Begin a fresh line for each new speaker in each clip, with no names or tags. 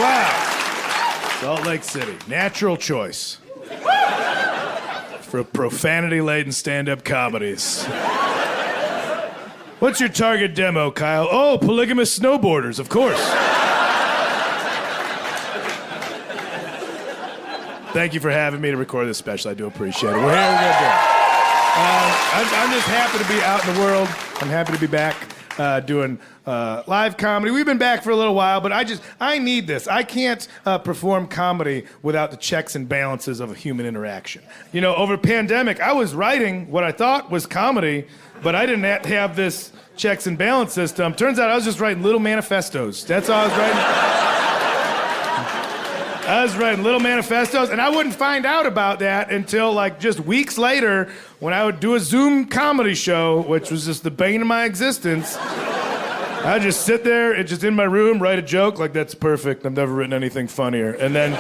Wow. Salt Lake City. Natural choice for profanity-laden stand-up comedies. What's your target demo, Kyle? Oh, polygamous snowboarders, of course. Thank you for having me to record this special. I do appreciate it. We're here. We're going to do it. I'm just happy to be out in the world. I'm happy to be back doing live comedy. We've been back for a little while, but I need this. I can't perform comedy without the checks and balances of a human interaction. You know, over the pandemic, I was writing what I thought was comedy, but I didn't have this checks and balance system. Turns out I was just writing little manifestos. That's all I was writing. I was writing little manifestos, and I wouldn't find out about that until like just weeks later when I would do a Zoom comedy show, which was just the bane of my existence. I'd just sit there and just in my room, write a joke, like that's perfect, I've never written anything funnier. And then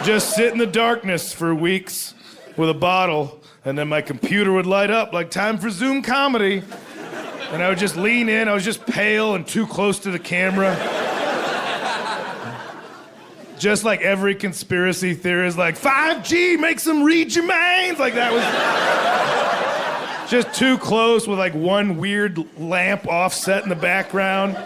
just sit in the darkness for weeks with a bottle, and then my computer would light up like time for Zoom comedy. And I would just lean in, I was just pale and too close to the camera. Just like every conspiracy theorist, like 5G makes them read your minds. Like that was just too close with like one weird lamp offset in the background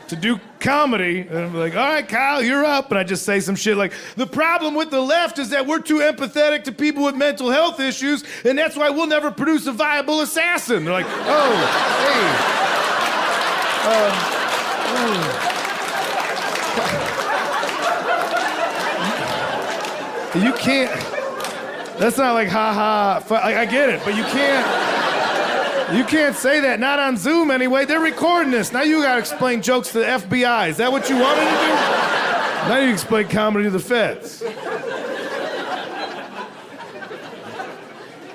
to do comedy. And I'm like, all right, Kyle, you're up. And I just say some shit like, the problem with the left is that we're too empathetic to people with mental health issues, and that's why we'll never produce a viable assassin. They're like, oh, hey. You can't, that's not like ha-ha, I get it, but you can't say that, not on Zoom anyway. They're recording this. Now you gotta explain jokes to the FBI. Is that what you wanted to do? Now you explain comedy to the feds.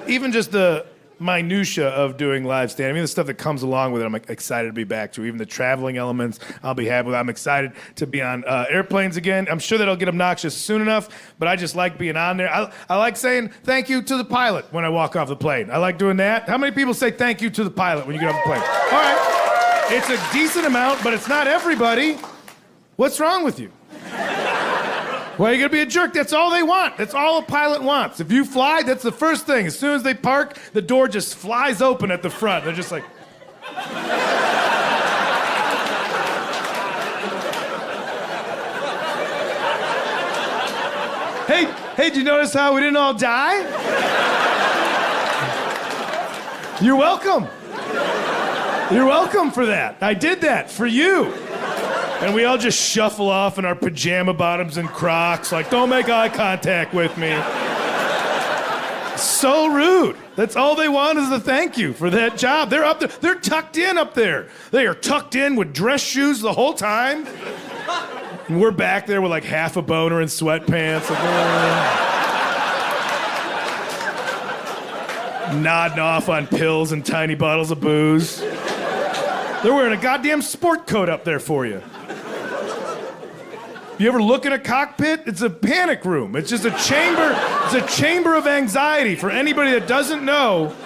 Even just the minutia of doing live stand, I mean the stuff that comes along with it, I'm excited to be back to. Even the traveling elements, I'll be happy with. I'm excited to be on airplanes again. I'm sure that'll get obnoxious soon enough, but I just like being on there. I like saying thank you to the pilot when I walk off the plane. I like doing that. How many people say thank you to the pilot when you get off the plane? All right, it's a decent amount, but it's not everybody. What's wrong with you? Why are you gonna be a jerk? That's all they want. That's all a pilot wants. If you fly, that's the first thing. As soon as they park, the door just flies open at the front. They're just like... Hey, did you notice how we didn't all die? You're welcome. You're welcome for that. I did that for you. And we all just shuffle off in our pajama bottoms and Crocs, like, don't make eye contact with me. So rude. That's all they want is a thank you for that job. They're up there. They're tucked in up there. They are tucked in with dress shoes the whole time. And we're back there with like half a boner and sweatpants. Like, nodding off on pills and tiny bottles of booze. They're wearing a goddamn sport coat up there for you. You ever look in a cockpit? It's a panic room. It's just a chamber. It's a chamber of anxiety for anybody that doesn't know.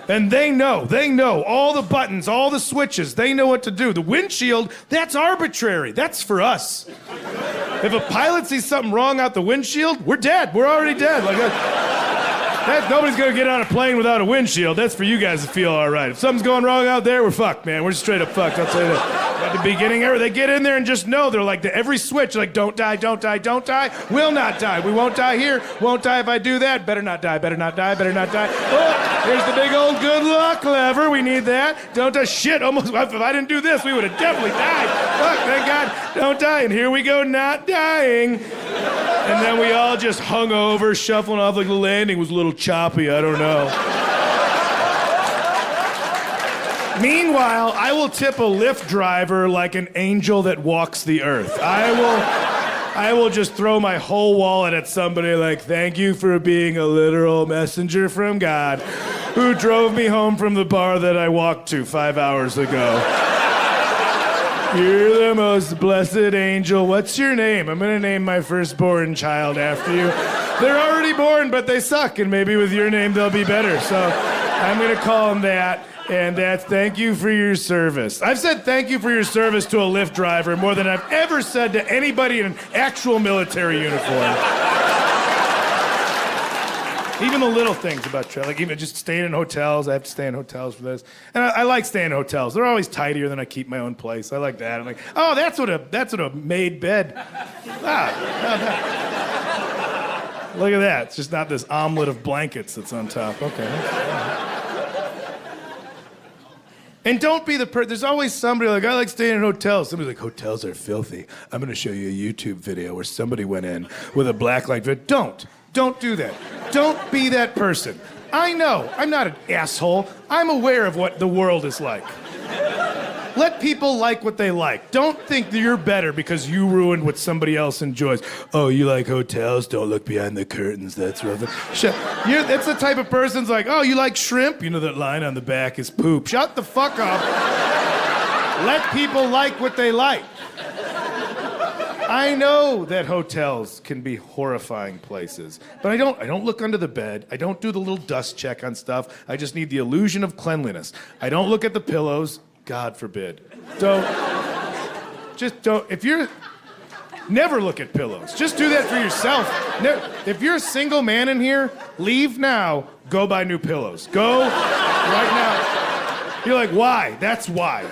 And they know all the buttons, all the switches. They know what to do. The windshield, that's arbitrary. That's for us. If a pilot sees something wrong out the windshield, we're dead. We're already dead. Like nobody's gonna get on a plane without a windshield. That's for you guys to feel all right. If something's going wrong out there, we're fucked, man. We're just straight up fucked. I'll tell you that. At the beginning, they get in there and just know. They're like, every switch, like, don't die, don't die, don't die. Will not die. We won't die here. Won't die if I do that. Better not die, better not die, better not die. Oh, here's the big old good luck lever. We need that. Don't die. Shit, almost. If I didn't do this, we would have definitely died. Fuck, thank God. Don't die. And here we go, not dying. And then we all just hung over, shuffling off like the landing was a little choppy. I don't know. Meanwhile, I will tip a Lyft driver like an angel that walks the earth. I will just throw my whole wallet at somebody like, thank you for being a literal messenger from God who drove me home from the bar that I walked to 5 hours ago. You're the most blessed angel. What's your name? I'm gonna name my firstborn child after you. They're already born, but they suck, and maybe with your name they'll be better. So I'm gonna call him that. And that's thank you for your service. I've said thank you for your service to a Lyft driver more than I've ever said to anybody in an actual military uniform. Even the little things about travel, like even just staying in hotels. I have to stay in hotels for this. And I like staying in hotels. They're always tidier than I keep my own place. I like that. I'm like, oh, that's what a made bed. Look at that. It's just not this omelet of blankets that's on top. Okay. And don't be the there's always somebody like, I like staying in hotels. Somebody's like, hotels are filthy. I'm going to show you a YouTube video where somebody went in with a black light. Don't do that. Don't be that person. I know, I'm not an asshole. I'm aware of what the world is like. Let people like what they like. Don't think that you're better because you ruined what somebody else enjoys. Oh, you like hotels? Don't look behind the curtains. That's rough. That's the type of person's like, oh, you like shrimp? You know that line on the back is poop. Shut the fuck up. Let people like what they like. I know that hotels can be horrifying places, but I don't look under the bed. I don't do the little dust check on stuff. I just need the illusion of cleanliness. I don't look at the pillows. God forbid. Don't. If you're, never look at pillows. Just do that for yourself. If you're a single man in here, leave now, go buy new pillows. Go right now. You're like, why? That's why.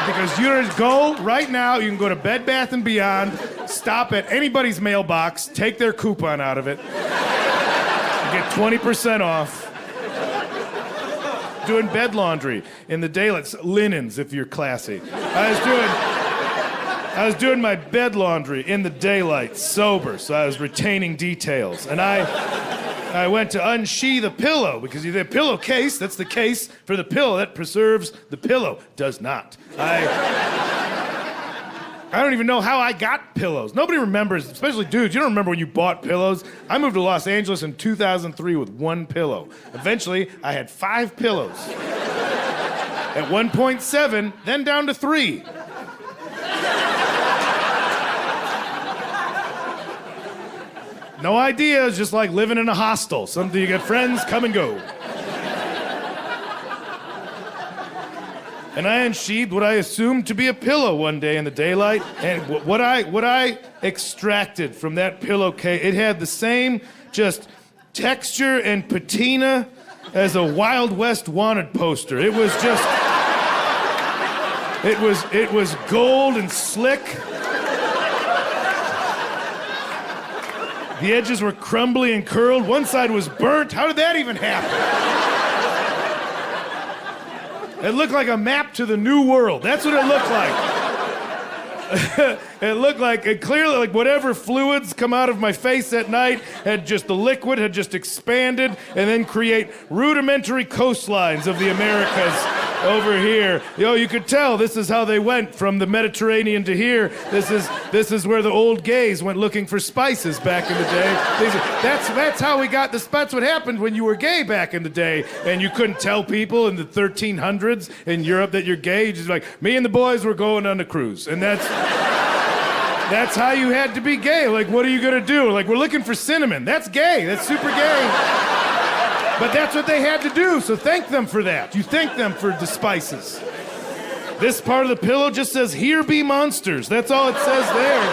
Because you just go right now, you can go to Bed Bath & Beyond, stop at anybody's mailbox, take their coupon out of it, get 20% off. Doing bed laundry in the daylight, linens if you're classy. I was doing my bed laundry in the daylight, sober, so I was retaining details. And I went to unsheath the pillow because the pillowcase, that's the case for the pillow that preserves the pillow. Does not. I don't even know how I got pillows. Nobody remembers, especially dudes. You don't remember when you bought pillows. I moved to Los Angeles in 2003 with one pillow. Eventually, I had 5 pillows. At 1.7, then down to 3. No idea. It's just like living in a hostel. Something you get friends, come and go. And I unsheathed what I assumed to be a pillow one day in the daylight. And what I extracted from that pillowcase, it had the same just texture and patina as a Wild West wanted poster. It was just, it was gold and slick. The edges were crumbly and curled. One side was burnt. How did that even happen? It looked like a map to the new world. That's what it looked like. It looked like, it clearly, like whatever fluids come out of my face at night the liquid had just expanded and then create rudimentary coastlines of the Americas over here. You could tell this is how they went from the Mediterranean to here. This is where the old gays went looking for spices back in the day. That's how we got the spots. What happened when you were gay back in the day and you couldn't tell people in the 1300s in Europe that you're gay. You just like, me and the boys were going on a cruise. And that's how you had to be gay. Like, what are you gonna do? Like, we're looking for cinnamon. That's gay. That's super gay. But that's what they had to do, so thank them for that. You thank them for the spices. This part of the pillow just says, here be monsters. That's all it says there.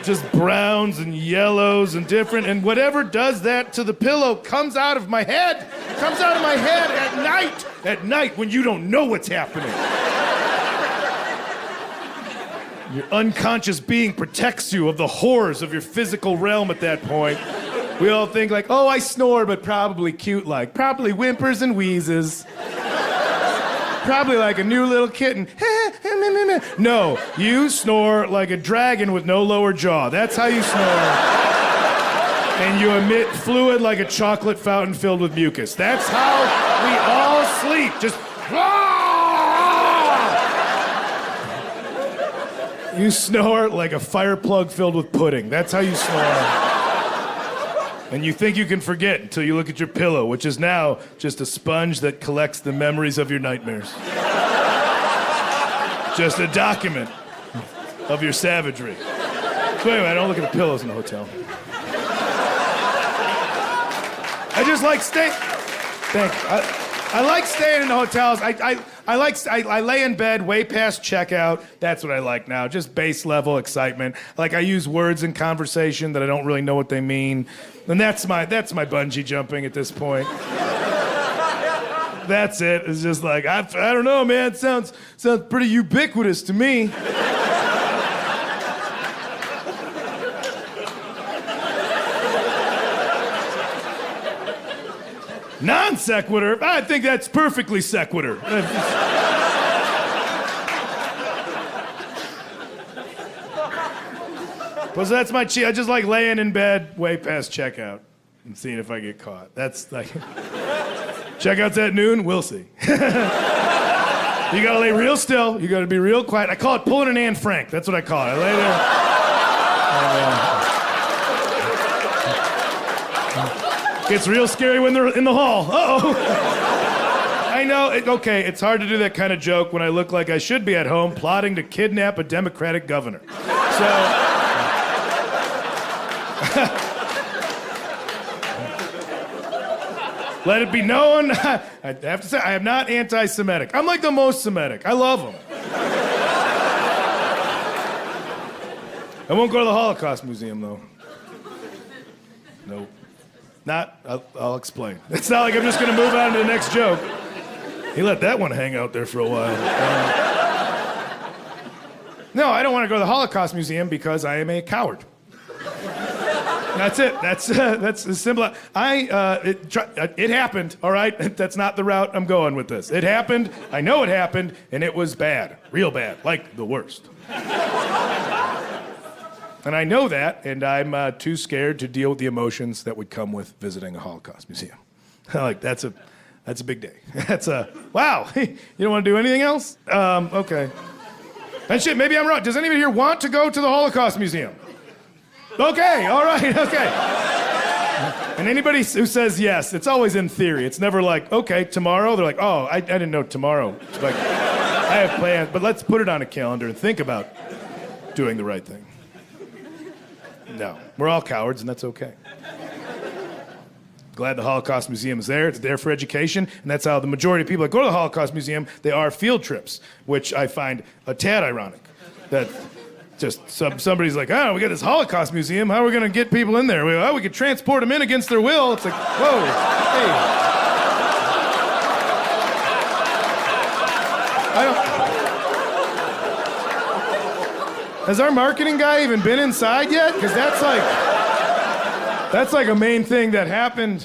Just browns and yellows and different, and whatever does that to the pillow comes out of my head. Comes out of my head at night. At night when you don't know what's happening. Your unconscious being protects you of the horrors of your physical realm at that point. We all think like, oh, I snore, but probably cute-like. Probably whimpers and wheezes. Probably like a new little kitten. No, you snore like a dragon with no lower jaw. That's how you snore. And you emit fluid like a chocolate fountain filled with mucus. That's how we all sleep. Just... You snore like a fire plug filled with pudding. That's how you snore. And you think you can forget until you look at your pillow, which is now just a sponge that collects the memories of your nightmares. Just a document of your savagery. So anyway, I don't look at the pillows in the hotel. I just like Thank you. I like staying in the hotels. I lay in bed way past checkout. That's what I like now. Just base level excitement. Like I use words in conversation that I don't really know what they mean. And that's my bungee jumping at this point. That's it. It's just like, I don't know, man. It sounds pretty ubiquitous to me. Non sequitur? I think that's perfectly sequitur. Well, so that's my cheat. I just like laying in bed way past checkout and seeing if I get caught. That's like, checkout's at noon, we'll see. You gotta lay real still. You gotta be real quiet. I call it pulling an Anne Frank. That's what I call it. I lay there. It's real scary when they're in the hall. Uh-oh. I know, okay, it's hard to do that kind of joke when I look like I should be at home plotting to kidnap a Democratic governor. So... let it be known, I have to say, I am not anti-Semitic. I'm like the most Semitic. I love them. I won't go to the Holocaust Museum, though. Nope. I'll explain. It's not like I'm just gonna move on to the next joke. He let that one hang out there for a while. No, I don't want to go to the Holocaust Museum because I am a coward. That's it. That's as simple. It happened, all right? That's not the route I'm going with this. It happened, I know it happened, and it was bad. Real bad. Like the worst. And I know that, and I'm too scared to deal with the emotions that would come with visiting a Holocaust museum. Like, that's a big day. That's wow, you don't want to do anything else? Okay. And shit, maybe I'm wrong. Does anybody here want to go to the Holocaust Museum? Okay, all right, okay. And anybody who says yes, it's always in theory. It's never like, okay, tomorrow. They're like, oh, I didn't know tomorrow. It's like, I have plans, but let's put it on a calendar and think about doing the right thing. No, we're all cowards, and that's okay. Glad the Holocaust Museum is there. It's there for education, and that's how the majority of people that go to the Holocaust Museum, they are field trips, which I find a tad ironic. That just somebody's like, oh, we got this Holocaust Museum. How are we going to get people in there? We could transport them in against their will. It's like, whoa, hey. Has our marketing guy even been inside yet? Because that's like a main thing that happened.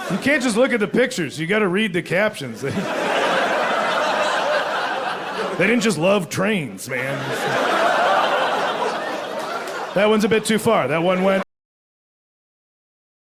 You can't just look at the pictures. You got to read the captions. They didn't just love trains, man. That one's a bit too far. That one went